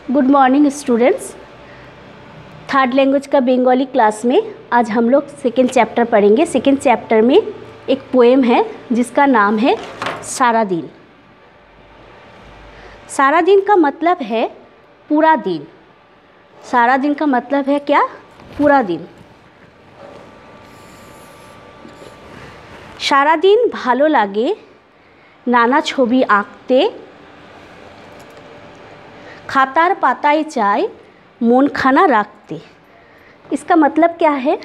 Good morning students. Third language का Bengali class में आज हम लोग सेकेंड चैप्टर पढ़ेंगे। सेकेंड चैप्टर में एक पोएम है जिसका नाम है सारा दिन। सारा दिन का मतलब है पूरा दिन। सारा दिन का मतलब है क्या? पूरा दिन। सारा दिन भालो लागे नाना छवि आँकते, खातार पाताय चाय मन खाना राखते। इसका मतलब क्या है?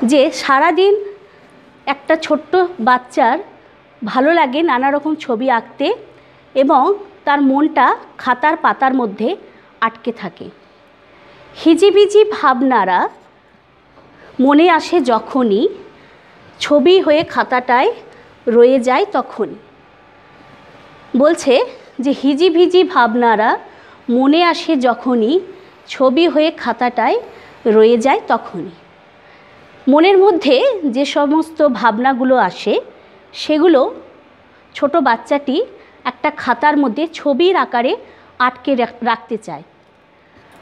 जे सारा दिन एक छोट्टो बाच्चार भालो लागे नाना रकम छवि आँकते एवं तार मनटा खातार पातार मध्य आटके थाके। हिजिबिजी भावनारा मने आसे जखनी, छवि हुए खाताटाय रये जाय तखनी। बोलछे जे हिजिबिजी भावनारा मने आसे जखनी, छवि हुए खाताटाय रये जाय तखनी। मनेर मध्य जे समस्त भावनागुलो आसे सेगुलो छोटो बाच्चाटी एकटा खातार मध्य छबिर आकारे आटके राखते चाय।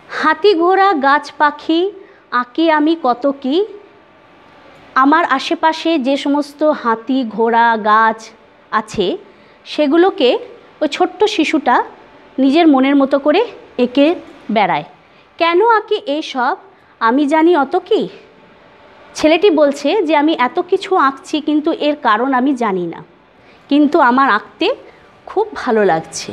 हाथी घोड़ा गाछ पाखी आँकी आमी कत की, आमार आशेपाशे जे समस्त हाथी घोड़ा गाछ आछे सेगुलोके ओई छोट्टो शिशुटा निजेर मनेर मतो करे एঁকে बेड़ाय। केन आँकी एई सब आमी जानी अत की। छेलेटी बोलछे जे आमी एत किछु आँकछि किन्तु एर कारण आमी जानी ना, किन्तु आमार आँकते खूब भालो लागछे।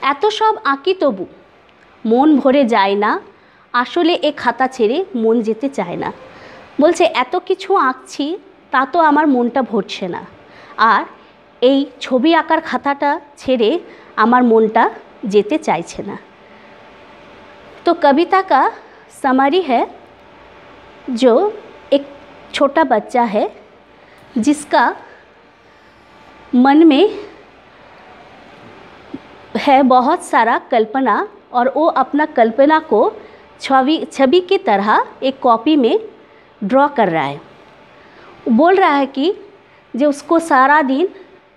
एत सब आँकी तबु मन भरे जाए ना, आसले ए खाता छेड़े मन जेते चाय ना। बोलछे एत किछु आँकछि ता तो आमार मनटा भरछे ना, आर एई छवि आँकार खाताटा छेड़े आमार मनटा जेते चाइछे ना। तो कविता का समरी है, जो एक छोटा बच्चा है जिसका मन में है बहुत सारा कल्पना और वो अपना कल्पना को छवि की तरह एक कॉपी में ड्रॉ कर रहा है। बोल रहा है कि जो उसको सारा दिन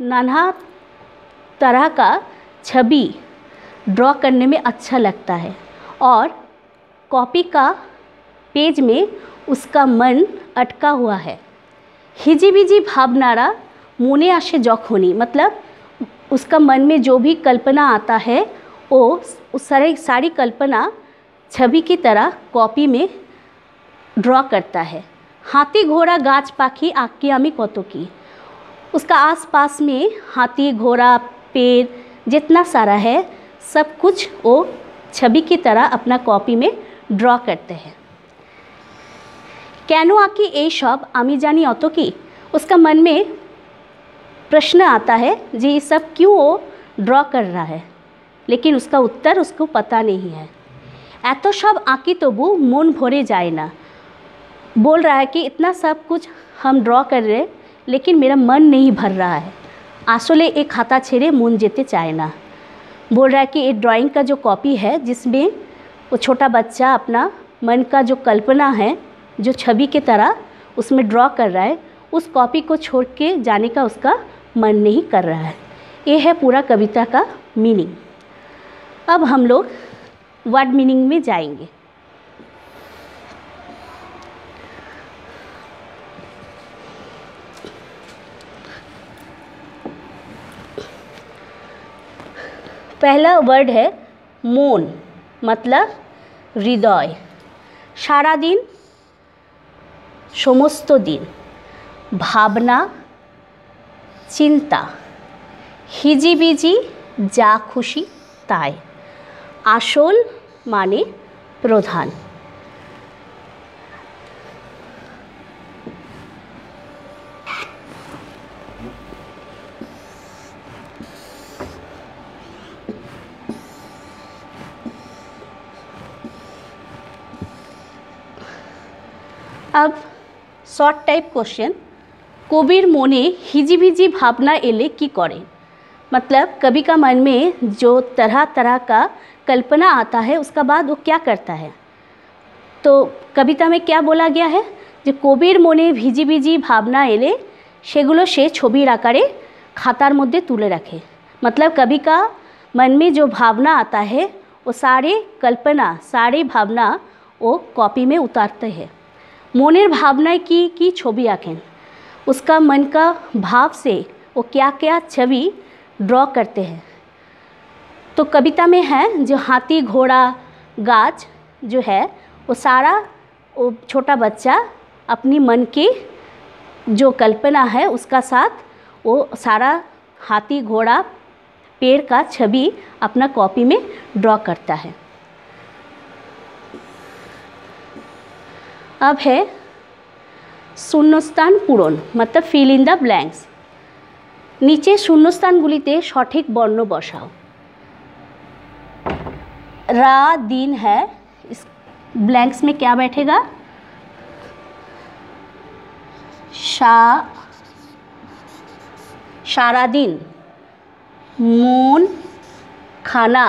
नाना तरह का छवि ड्रॉ करने में अच्छा लगता है और कॉपी का पेज में उसका मन अटका हुआ है। हिजिबिजी भावनारा मने आसे जखनी, मतलब उसका मन में जो भी कल्पना आता है वो उस सारी कल्पना छवि की तरह कॉपी में ड्रॉ करता है। हाथी घोड़ा गाछ पाखी आँकी आमी कत की, उसका आसपास में हाथी घोड़ा पेड़ जितना सारा है सब कुछ वो छवि की तरह अपना कॉपी में ड्रॉ करते हैं। केन आँकी ए सब आमी जानी अत की, उसका मन में प्रश्न आता है जी ये सब क्यों वो ड्रॉ कर रहा है, लेकिन उसका उत्तर उसको पता नहीं है। एत सब आँकी तबु मन भरे जाए ना। बोल रहा है कि इतना सब कुछ हम ड्रॉ कर रहे हैं लेकिन मेरा मन नहीं भर रहा है, आसले एक खाता छेड़े मन जेते चाय ना। बोल रहा है कि ये ड्राइंग का जो कॉपी है जिसमें वो छोटा बच्चा अपना मन का जो कल्पना है जो छवि की तरह उसमें ड्रॉ कर रहा है, उस कॉपी को छोड़ के जाने का उसका मन नहीं कर रहा है। ये है पूरा कविता का मीनिंग। अब हम लोग वर्ड मीनिंग में जाएंगे। पहला वर्ड है मन, मतलब हृदय। सारा दिन समस्त दिन, भावना चिंता, हिजिबिजी जा खुशी ताई, आसल माने प्रधान। अब शॉर्ट टाइप क्वेश्चन, कबिर मने हिजिबिजी भावना एले की करे। मतलब कवि का मन में जो तरह तरह का कल्पना आता है उसका बाद वो क्या करता है। तो कविता में क्या बोला गया है যে কবির মনে ভিজি ভিজি ভাবনা এলে সেগুলো সে ছবির আকারে খাতার মধ্যে তুলে রাখে। मतलब कवि का मन में जो भावना आता है वो सारे कल्पना सारे भावना वो कॉपी में उतारते हैं। মনের भावना की छवि आँखें उसका मन का भाव से वो क्या क्या छवि ड्रॉ करते हैं। तो कविता में है जो हाथी घोड़ा गाछ जो है वो सारा वो छोटा बच्चा अपनी मन की जो कल्पना है उसका साथ वो सारा हाथी घोड़ा पेड़ का छवि अपना कॉपी में ड्रॉ करता है। अब है शून्यस्थान पूरण मतलब फिल इन द ब्लैंक्स। नीचे शून्यस्थानगुलिते सठिक वर्ण बसाओ। रा दिन है, इस ब्लैंक्स में क्या बैठेगा? सारा दिन, मून खाना,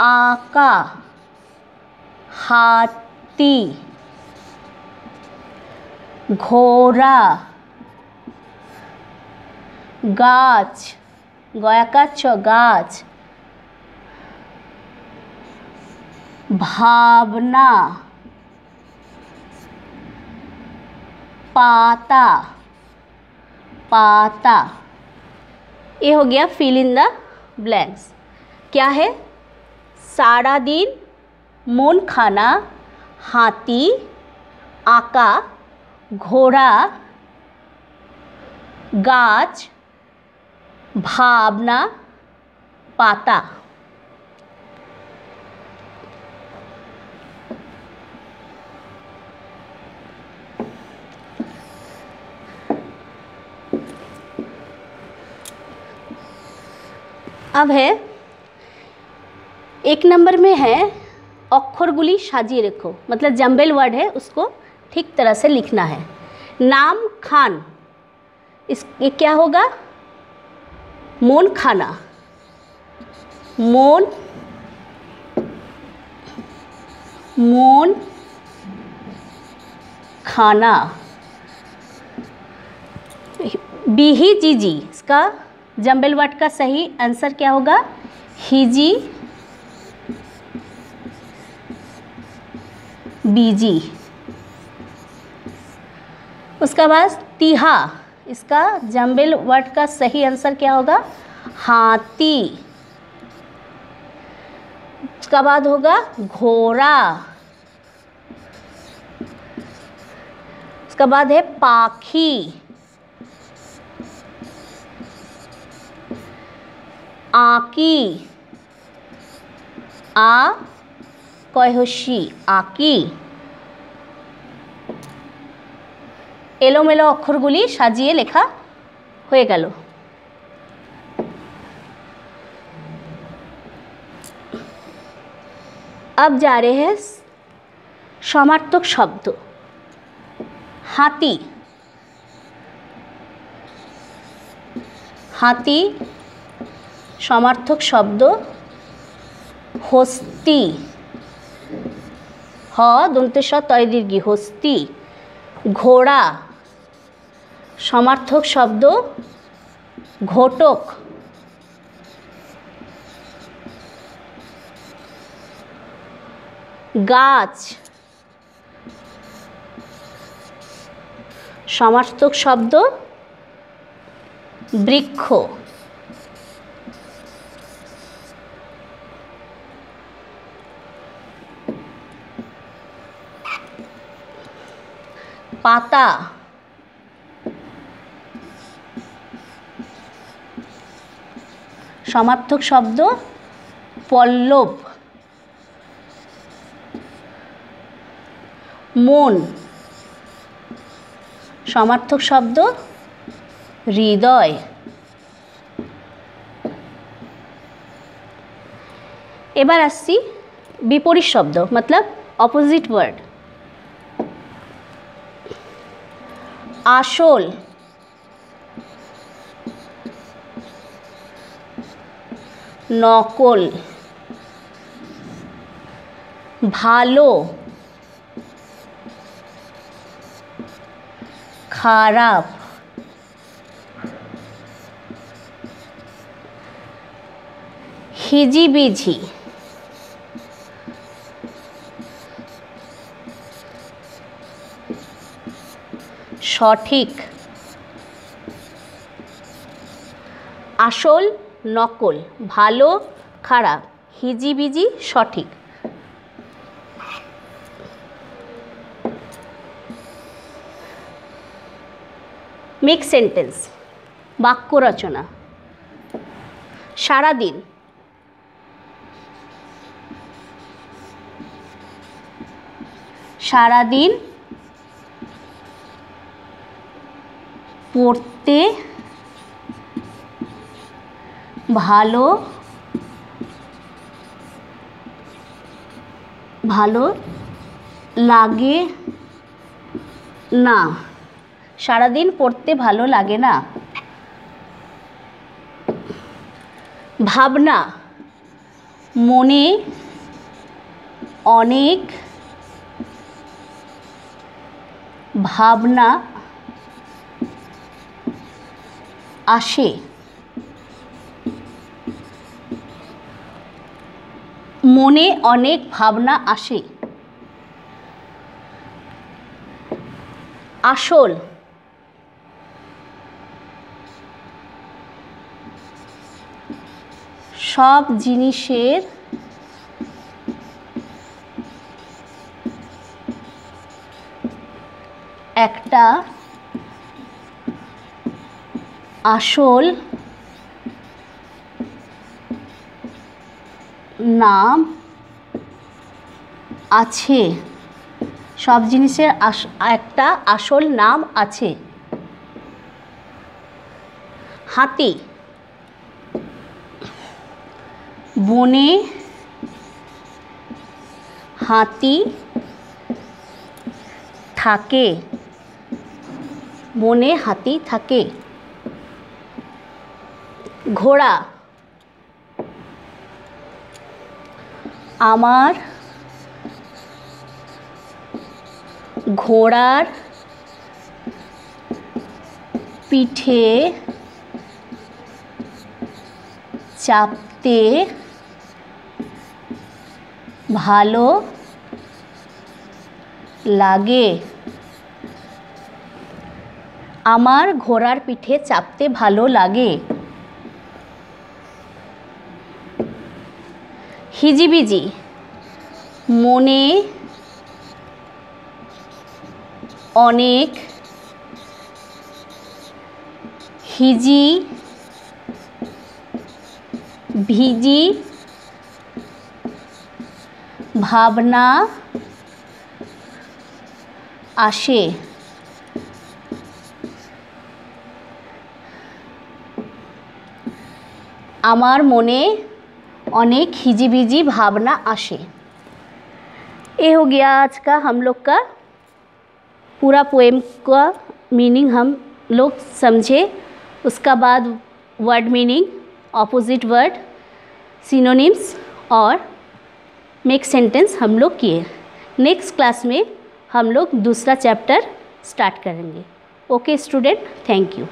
आका हाथी, घोड़ा, गाछ गयाकाच गाछ, भावना, पाता पाता। ये हो गया फिल इन द ब्लैंक्स। क्या है? सारा दिन, मून खाना, हाथी, आका, घोड़ा, गाछ, भावना, पाता। अब है 1 नंबर में है अक्षरगुली साजिए रखो, मतलब जम्बल वर्ड है उसको ठीक तरह से लिखना है। नाम खान, ये क्या होगा? मोन खाना, मोन मोन खाना। बीही जीजी, इसका जम्बल वर्ड का सही आंसर क्या होगा? हिजी बीजी। उसका बाद तिहा, इसका जम्बल वर्ड का सही आंसर क्या होगा? हाथी। उसका बाद होगा घोड़ा। उसका बाद है पाखी, आकी, आ कयहसी आकी। एलोमेलो अक्षरगुली साजिए लेखा हो गेल। अब जा रहे हैं समार्थक शब्द। हाथी, हाथी समार्थक शब्द हस्ती, ह दंतेश तय दीर्घी हस्ती। घोड़ा समार्थक शब्द घोटक। गाछ समार्थक शब्द वृक्ष। पाता समार्थक शब्द पल्लव। मन समार्थक शब्द हृदय। एबार आसছি विपरीत शब्द मतलब अपोजिट वर्ड। आसल नकल ভালো, খারাপ, হিজিবিজি, সঠিক, আসল, নকল, ভালো, খারাপ, হিজিবিজি, সঠিক। মেক সেন্টেন্স, বাক্য রচনা। সারাদিন, সারাদিন পড়তে ভালো লাগে না। সারাদিন পড়তে ভালো লাগে না। ভাবনা, মনে অনেক ভাবনা আসে। মনে অনেক ভাবনা আসে। আসল, সব জিনিসের একটা আসল নাম আছে। সব জিনিসের একটা আসল নাম আছে। হাতি, বনে হাতি থাকে। বনে হাতি থাকে। ঘোড়া, আমার ঘোড়ার পিঠে চাপতে ভালো লাগে। আমার ঘোড়ার পিঠে চাপতে ভালো লাগে। হিজিবিজি, মনে অনেক হিজি ভিজি ভাবনা আসে। আমার মने अनेक हिजीबिजी भावना आशे। ये हो गया आज का हम लोग का पूरा पोएम का मीनिंग हम लोग समझे। उसका बाद word meaning, opposite word, synonyms और मेक सेंटेंस हम लोग किए। नेक्स्ट क्लास में हम लोग दूसरा चैप्टर स्टार्ट करेंगे। Okay student, thank you.